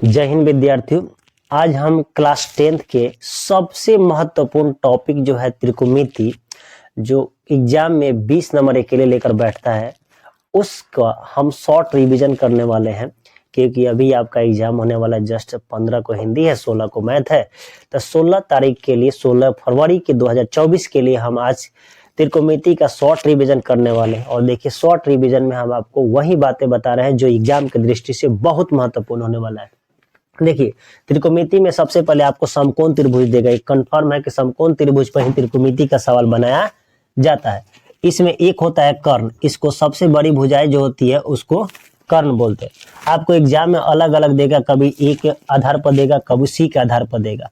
जय हिंद विद्यार्थियों। आज हम क्लास 10th के सबसे महत्वपूर्ण टॉपिक जो है त्रिकोणमिति, जो एग्जाम में 20 नंबर के लिए लेकर बैठता है, उसका हम शॉर्ट रिवीजन करने वाले हैं। क्योंकि अभी आपका एग्जाम होने वाला है, जस्ट 15 को हिंदी है, 16 को मैथ है। तो 16 तारीख के लिए, 16 फरवरी के 2024 के लिए हम आज त्रिकोणमिति का शॉर्ट रिवीजन करने वाले हैं। और देखिए, शॉर्ट रिवीजन में हम आपको वही बातें बता रहे हैं जो एग्जाम की दृष्टि से बहुत महत्वपूर्ण होने वाला है। देखिए, त्रिकोणमिति में सबसे पहले आपको समकोण त्रिभुज देगा। एक कंफर्म है कि समकोण त्रिभुज पर ही त्रिकोणमिति का सवाल बनाया जाता है। इसमें एक होता है कर्ण, इसको सबसे बड़ी भुजाएं जो होती है उसको कर्ण बोलते हैं। आपको एग्जाम में अलग अलग देगा, कभी ए के आधार पर देगा, कभी सी के आधार पर देगा।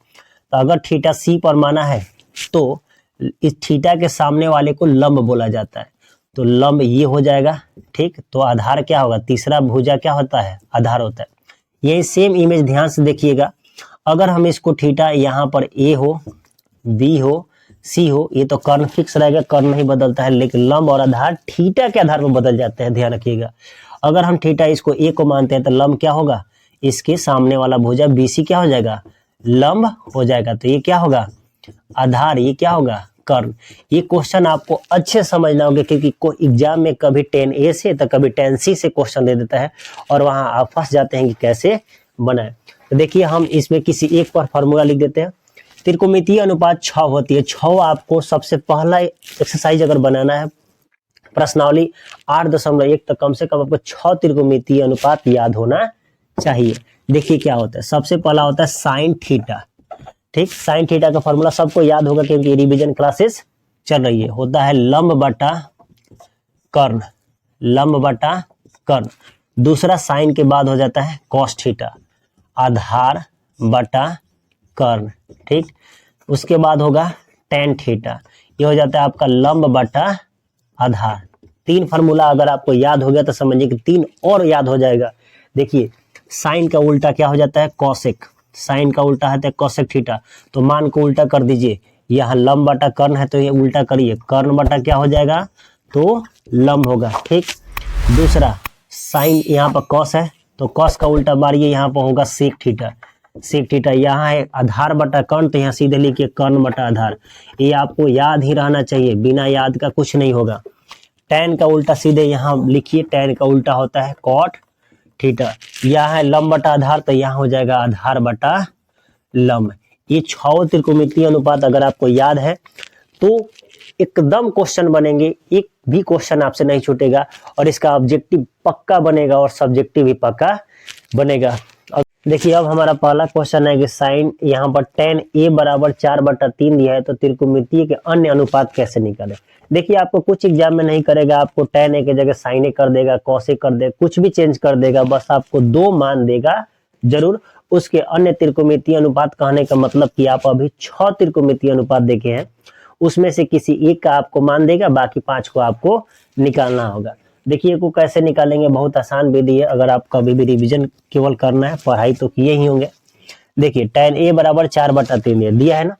तो अगर थीटा सी पर माना है तो इस थीटा के सामने वाले को लंब बोला जाता है। तो लंब ये हो जाएगा, ठीक। तो आधार क्या होगा, तीसरा भुजा क्या होता है, आधार होता है। यही सेम इमेज ध्यान से देखिएगा। अगर हम इसको थीटा यहाँ पर ए हो, बी हो, सी हो, ये तो कर्ण फिक्स रहेगा, कर्ण नहीं बदलता है। लेकिन लंब और आधार थीटा के आधार पर बदल जाते हैं, ध्यान रखिएगा। अगर हम थीटा इसको ए को मानते हैं तो लंब क्या होगा, इसके सामने वाला भुजा बीसी क्या हो जाएगा, लंब हो जाएगा। तो ये क्या होगा, आधार, ये क्या होगा, कर्ण। ये क्वेश्चन आपको अच्छे समझना होगा, क्योंकि एग्जाम में कभी 10A से तो कभी 10C से क्वेश्चन दे देता है और वहां आप फंस जाते हैं कि कैसे बनाए। तो देखिए, हम इसमें किसी एक पर फॉर्मूला लिख देते हैं। त्रिकोणमितीय अनुपात 6 होती है। 6 आपको सबसे पहला एक्सरसाइज अगर बनाना है, प्रश्नावली 8.1, तो कम से कम आपको 6 त्रिकोणमितीय अनुपात याद होना चाहिए। देखिए क्या होता है, सबसे पहला होता है साइन थीटा, ठीक। साइन थीटा का फॉर्मूला सबको याद होगा क्योंकि रिवीजन क्लासेस चल रही है। होता है लंब बटा कर्ण, लंब बटा कर्ण। दूसरा साइन के बाद हो जाता है कॉस थीटा, आधार बटा कर्ण, ठीक। उसके बाद होगा टेन थीटा, ये हो जाता है आपका लंब बटा आधार। 3 फार्मूला अगर आपको याद हो गया तो समझिए कि 3 और याद हो जाएगा। देखिए, साइन का उल्टा क्या हो जाता है, कॉसेक। साइन का उल्टा है तो कॉसेक थीटा, तो मान को उल्टा कर दीजिए। यहाँ लंब बटा कर्ण है तो ये उल्टा करिए, कर्ण बटा क्या हो जाएगा, तो लंब होगा, ठीक। दूसरा साइन, यहाँ पर कॉस है तो कॉस का उल्टा मारिए, यहाँ पर होगा सेक थीटा। सेक थीटा यहाँ है आधार बटा कर्ण, तो यहाँ सीधे लिखिए कर्ण बटा आधार। ये आपको याद ही रहना चाहिए, बिना याद का कुछ नहीं होगा। टैन का उल्टा सीधे यहाँ लिखिए, टैन का उल्टा होता है कॉट थीटा। यह है लंब बटा आधार, तो यहाँ हो जाएगा आधार बटा लंब। ये 6 त्रिकोणमितीय अनुपात अगर आपको याद है तो एकदम क्वेश्चन बनेंगे, एक भी क्वेश्चन आपसे नहीं छूटेगा। और इसका ऑब्जेक्टिव पक्का बनेगा और सब्जेक्टिव भी पक्का बनेगा। अब देखिए, अब हमारा पहला क्वेश्चन है कि साइन यहाँ पर tan A बराबर 4/3 दिया है, तो त्रिकोणमितीय के अन्य अनुपात कैसे निकालें। देखिए, आपको कुछ एग्जाम में नहीं करेगा, आपको tan A की जगह sin A कर देगा, cos A कर देगा, कुछ भी चेंज कर देगा, बस आपको 2 मान देगा जरूर। उसके अन्य त्रिकोणमितीय अनुपात कहने का मतलब कि आप अभी 6 त्रिकोणमितीय अनुपात देखे हैं, उसमें से किसी एक का आपको मान देगा, बाकी 5 को आपको निकालना होगा। देखिए को कैसे निकालेंगे, बहुत आसान विधि है। अगर आप कभी भी रिवीजन केवल करना है, पढ़ाई तो किए ही होंगे। देखिए, tan A बराबर 4/3 दिया है ना,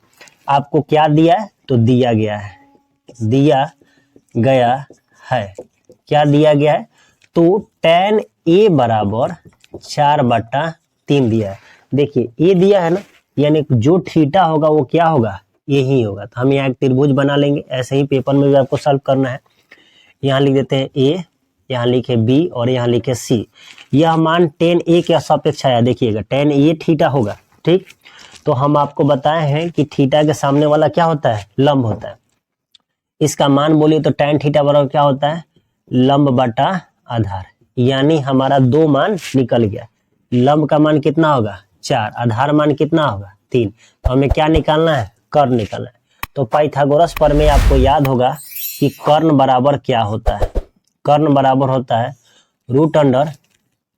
आपको क्या दिया है, तो दिया गया है, दिया गया है, क्या दिया गया है, तो tan A बराबर 4/3 दिया है। देखिए ये दिया है ना, यानी जो थीटा होगा वो क्या होगा, यही होगा। तो हम यहाँ एक त्रिभुज बना लेंगे, ऐसे ही पेपर में भी आपको सॉल्व करना है। यहाँ लिख देते हैं A, यहाँ लिखे B और यहाँ लिखे C। यह मान tan A के सापेक्ष आया, देखिएगा tan A थीटा होगा, ठीक। तो हम आपको बताए हैं कि थीटा के सामने वाला क्या होता है, लंब होता है। इसका मान बोलिए तो tan थीटा बराबर क्या होता है, लंब बटा आधार। यानी हमारा 2 मान निकल गया। लंब का मान कितना होगा, 4, आधार मान कितना होगा, 3। तो हमें क्या निकालना है, कर्ण निकालना है। तो पाइथागोरस प्रमेय आपको याद होगा कि कर्ण बराबर क्या होता है। कर्ण बराबर होता है √अंडर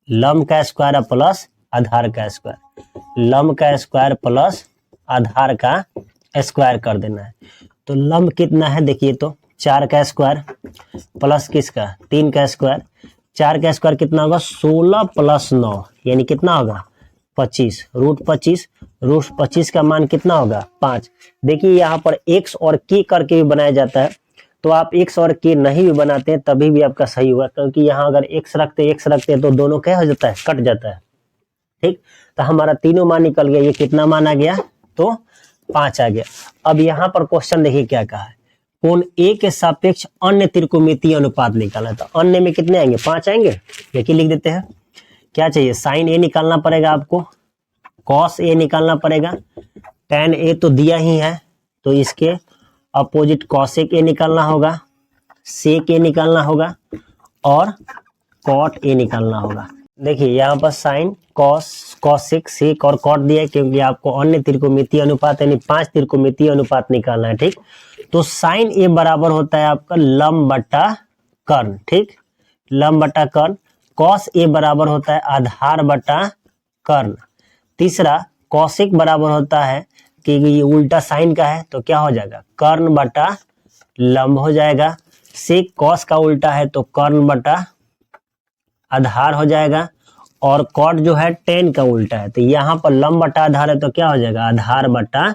लंब का स्क्वायर प्लस आधार का स्क्वायर। लंब का स्क्वायर प्लस आधार का स्क्वायर कर देना है। तो लंब कितना है, देखिए तो 4 का स्क्वायर प्लस किसका, 3 का स्क्वायर। 4 का स्क्वायर कितना होगा, 16 + 9 यानी कितना होगा, 25। √25, √25 का मान कितना होगा, 5। देखिए यहाँ पर x और k करके भी बनाया जाता है, तो आप x और k नहीं भी बनाते हैं तभी भी आपका सही होगा, क्योंकि यहाँ अगर x रखते तो दोनों क्या हो जाता है, कट जाता है। ठीक, तो हमारा तीनों मान निकल गया। ये कितना मान आ गया? तो 5 आ गया। अब यहाँ पर क्वेश्चन देखिए क्या कहा है, कोण ए के सापेक्ष अन्य त्रिकोणमितीय अनुपात निकालना है। तो अन्य में कितने आएंगे? 5 आएंगे। देखिए लिख देते हैं, क्या चाहिए? साइन ए निकालना पड़ेगा आपको, कॉस ए निकालना पड़ेगा, टेन ए तो दिया ही है तो इसके अपोजिट कॉसेक ए निकालना होगा, सेक ए निकालना होगा और कॉट ए निकालना होगा। देखिए यहाँ पर साइन, कॉस, कॉसेक, सेक और कॉट दिया है क्योंकि आपको अन्य त्रिकोणमितीय अनुपात यानी 5 त्रिकोणमितीय अनुपात निकालना है। ठीक, तो साइन ए बराबर होता है आपका लंब बटा कर्ण। ठीक, लंब बटा कर्ण। कॉस ए बराबर होता है आधार बटा कर्ण। तीसरा कॉसेक बराबर होता है कि ये उल्टा साइन का है तो क्या हो जाएगा? कर्ण बटा लंब हो जाएगा। सेक कॉस का उल्टा है तो कर्ण बटा आधार हो जाएगा। और कॉट जो है टेन का उल्टा है तो यहाँ पर लंब बटा आधार है तो क्या हो जाएगा? आधार बटा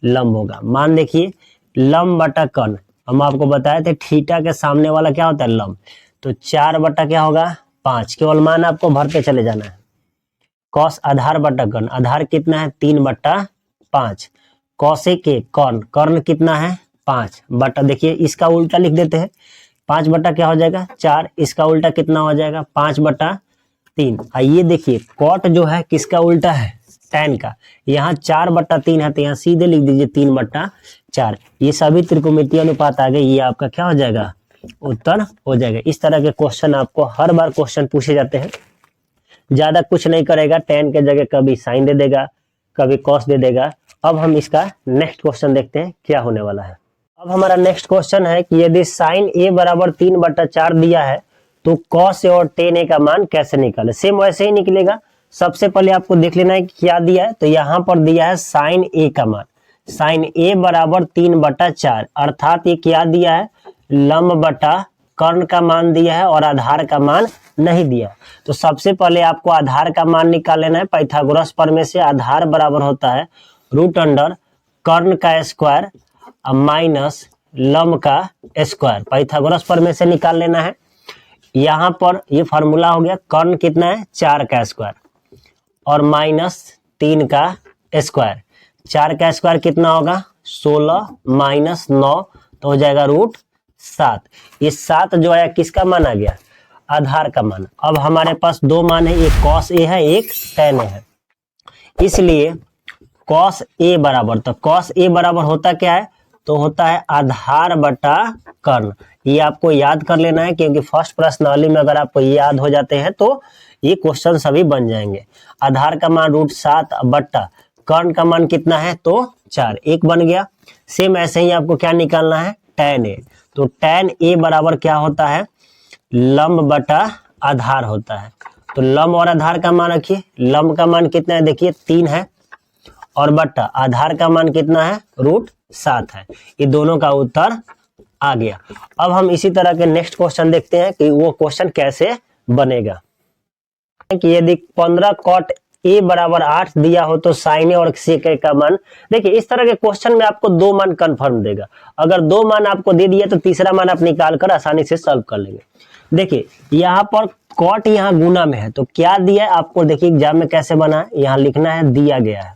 लंब होगा। मान देखिए लंब बटा कर्ण, हम आपको बताए थे थीटा के सामने वाला क्या होता है? लंब। तो 4 बटा क्या होगा? 5। केवल मान आपको भरते चले जाना है। कॉस आधार बटा कर्ण, आधार कितना है? 3 बटा 5। कॉसेक के कर्ण, कर्ण कितना है? 5 बटा, देखिए इसका उल्टा लिख देते हैं, 5 बटा क्या हो जाएगा? 4। इसका उल्टा कितना हो जाएगा? 5 बटा 3। आइए देखिए कॉट जो है किसका उल्टा है? टेन का। यहाँ 4 बटा 3 है तो यहाँ सीधे लिख दीजिए 3 बटा 4। ये सभी त्रिकोणमितीय अनुपात आ गए, ये आपका क्या हो जाएगा? उत्तर हो जाएगा। इस तरह के क्वेश्चन आपको हर बार क्वेश्चन पूछे जाते हैं। ज्यादा कुछ नहीं करेगा, टेन के जगह कभी साइन दे देगा, कभी कॉस दे देगा। अब हम इसका नेक्स्ट क्वेश्चन देखते हैं क्या होने वाला है। अब हमारा नेक्स्ट क्वेश्चन है कि यदि साइन ए बराबर 3 बटा 4 दिया है तो कॉस ए और टेन ए का मान कैसे निकाले? सेम वैसे ही निकलेगा। सबसे पहले आपको देख लेना है कि क्या दिया है। तो यहाँ पर दिया है साइन ए का मान, साइन ए बराबर 3 बटा 4, अर्थात ये क्या दिया है? लंब बटा कर्ण का मान दिया है और आधार का मान नहीं दिया। तो सबसे पहले आपको आधार का मान निकाल लेना है। पाइथागोरस प्रमेय से आधार बराबर होता है रूट अंडर कर्ण का स्क्वायर माइनस लंब का स्क्वायर। पाइथागोरस प्रमेय से निकाल लेना है। यहाँ पर ये फॉर्मूला हो गया, कर्ण कितना है? 4 का स्क्वायर और माइनस 3 का स्क्वायर। 4 का स्क्वायर कितना होगा? 16 माइनस 9 तो हो जाएगा रूट 7। ये 7 जो है किसका मान आ गया? आधार का मान। अब हमारे पास दो मान है, एक कॉस ए है, एक टेन ए है। इसलिए कॉस ए बराबर, तो कॉस ए बराबर होता क्या है? तो होता है आधार बटा कर्ण। ये आपको याद कर लेना है क्योंकि फर्स्ट प्रश्नावली में अगर आपको ये याद हो जाते हैं तो ये क्वेश्चन सभी बन जाएंगे। आधार का मान रूट 7 बट्टा कर्ण का मान कितना है? तो 4, एक बन गया। सेम ऐसे ही आपको क्या निकालना है? टेन ए। तो टेन ए बराबर क्या होता है? लंब बटा आधार होता है। तो लंब और आधार का मान रखिए। लंब का मान कितना है? देखिए 3 है और बट्टा आधार का मान कितना है? रूट 7 है। ये दोनों का उत्तर आ गया। अब हम इसी तरह के नेक्स्ट क्वेश्चन देखते हैं कि वो क्वेश्चन कैसे बनेगा। कि यदि 15 कॉट ए बराबर 8 दिया हो तो साइन ए और सेक ए का मान, देखिए इस तरह के क्वेश्चन में आपको 2 मान कंफर्म देगा। अगर 2 मान आपको दे दिया तो तीसरा मान आप निकाल कर आसानी से सॉल्व कर लेंगे। देखिए यहाँ पर कॉट यहाँ गुना में है तो क्या दिया है आपको? देखिए एग्जाम में कैसे बना है, यहाँ लिखना है दिया गया है।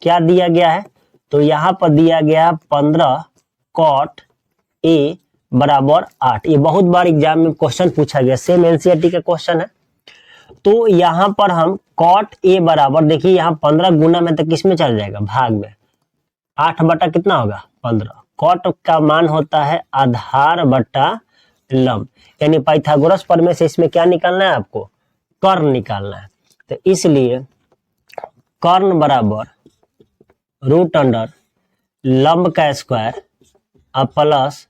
क्या दिया गया है? तो यहाँ पर दिया गया 15 कॉट ए बराबर 8। ये बहुत बार एग्जाम में क्वेश्चन पूछा गया, सेम एनसीईआरटी का क्वेश्चन है। तो यहाँ पर हम कॉट ए बराबर, देखिए यहाँ 15 गुना में तो किस में चल जाएगा? भाग में। 8 बटा कितना होगा? 15। कॉट का मान होता है आधार बटा लंब, यानी पाइथागोरस प्रमेय से इसमें क्या निकालना है आपको? कर्ण निकालना है। तो इसलिए कर्ण बराबर रूट अंडर लंब का स्क्वायर और प्लस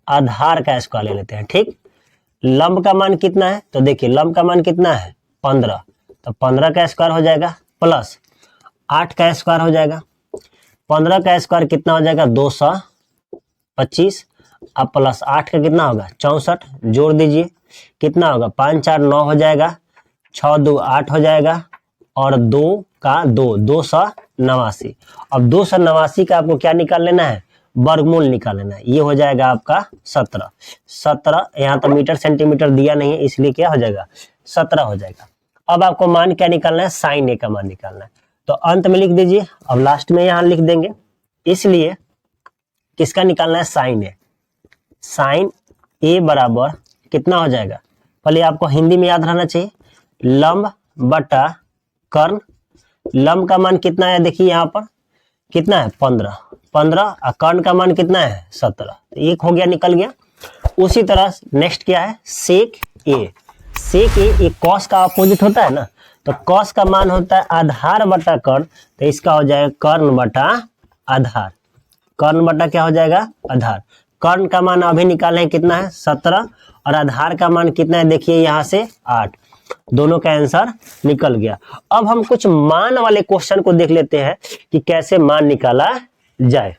आधार का स्क्वायर ले लेते हैं। ठीक, लंब का मान कितना है? तो देखिए लंब का मान कितना है? 15। तो 15 का स्क्वायर हो जाएगा प्लस 8 का स्क्वायर हो जाएगा। 15 का स्क्वायर कितना हो जाएगा? 225 अब प्लस 8 का कितना होगा? 64। जोड़ दीजिए कितना होगा? 5 4 9 हो जाएगा, 6 2 8 हो जाएगा और 2 का 2 289। अब 289 का आपको क्या निकाल लेना है? वर्गमूल निकाल लेना है। ये हो जाएगा आपका 17। 17 यहाँ तो मीटर सेंटीमीटर दिया नहीं है इसलिए क्या हो जाएगा? 17 हो जाएगा। अब आपको मान क्या निकालना है, साइन ए का मान निकालना है। तो अंत में लिख दीजिए, अब लास्ट में यहां लिख देंगे। इसलिए किसका निकालना है, साइन ए। साइन ए बराबर कितना हो जाएगा, पहले आपको हिंदी में याद रहना चाहिए, लंब बटा कर्ण। लंब का मान कितना है, देखिए यहाँ पर कितना है 15, और कर्ण का मान कितना है 17, तो एक हो गया, निकल गया। उसी तरह नेक्स्ट क्या है, सेक ए। सेक ए एक कॉस का अपोजिट होता है ना, तो कॉस का मान होता है आधार बटा कर्ण, तो इसका हो जाएगा कर्ण बटा आधार। कर्ण बटा क्या हो जाएगा, आधार। कर्ण का मान अभी निकाले हैं, कितना है 17, और आधार का मान कितना है, देखिए यहाँ से 8। दोनों का आंसर निकल गया। अब हम कुछ मान वाले क्वेश्चन को देख लेते हैं कि कैसे मान निकाला जाए।